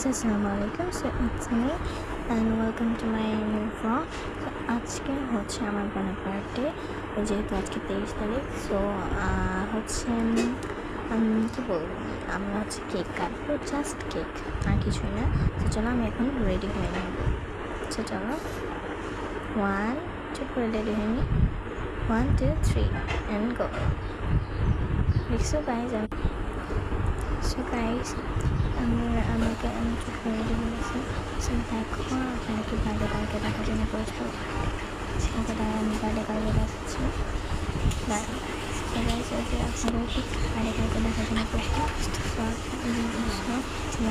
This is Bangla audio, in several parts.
guys, Assalamualaikum. So it's me and welcome to my new vlog. So আজকে হচ্ছে আমার বোনের বার্থডে, যেহেতু আজকে 23 তারিখ। সো হচ্ছে আমি কী বলবো, আমি হচ্ছে কেক কাটবো, জাস্ট কেক, আর কিছুই না। তো চলো আমি এখন রেডি হয়ে নিই। তো চলো 1 2 করে রেডি হয়ে নিই, 1 2 3 and go. দেখছো গাইজ, আমাকে আমি চুপ করে রেডি হয়েছি। সো দেখো আপনাকে বার্থডে কালকে দেখার জন্য বসবো। সেটা আমি বার্থডে কালকে দেখাচ্ছি। আপনাদেরকে বার্থডে কালকে দেখার জন্য বসবো।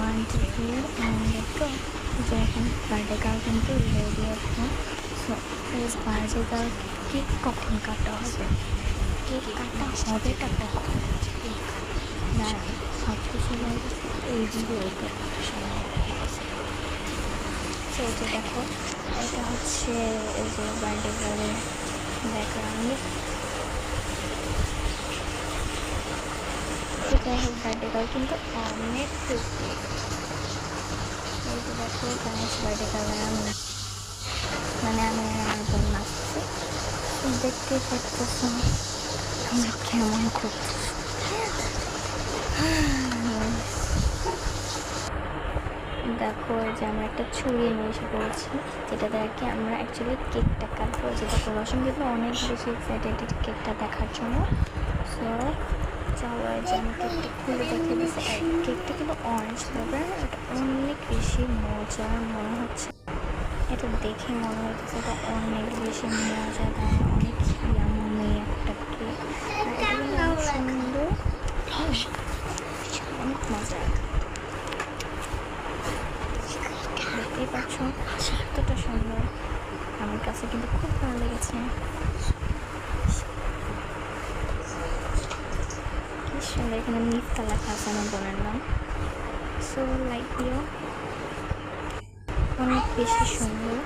1 2 3 and go. যে এখন বার্থডে কাল কিন্তু রেডি আছে। সো প্লিজ বার্থডে কাল কেক কখন কাটা হবে, কেক কাটা হবেটা কখন, সব কিছু এই ভিডিওতে তো যে দেখো, এটা হচ্ছে এই যে বার্থডে গার্লের ব্যাকগ্রাউন্ড। যাই হোক, বার্থডে গার্ল কিন্তু অনেক খুশি। এই যে দেখো গাইস, বার্থডে গার্লের মানে আমি আমার বোন নাচছি, দেখতে পাচ্ছি আমরা কেমন করছি। দেখো যে আমরা একটা ছুরি নিয়ে এসে পড়েছি, যেটাতে আর কি আমরা অ্যাকচুয়ালি কেকটা কাটবো। যেটা রসুন কিন্তু অনেক বেশি এক্সাইটেড কেকটা দেখার জন্য। সো চলো, যে আমি কেকটা খুলে দেখে দিচ্ছি। কেকটা কিন্তু অরেঞ্জ ফ্লেভার, এটা অনেক বেশি মজার মনে হচ্ছে। এটা দেখে মনে হচ্ছে এটা অনেক বেশি মজাদার, অনেক ইয়াম্মি একটা কেক। আর এটা কিন্তু অনেক সুন্দর, অনেক মজার। দেখতেই পাচ্ছ কতটা সুন্দর, আমার কাছে কিন্তু খুব ভালো লেগেছে। কি সুন্দর, এখানে মিফতা লেখা আছে আমার বোনের নাম। সো লাইক দিও, অনেক বেশি সুন্দর।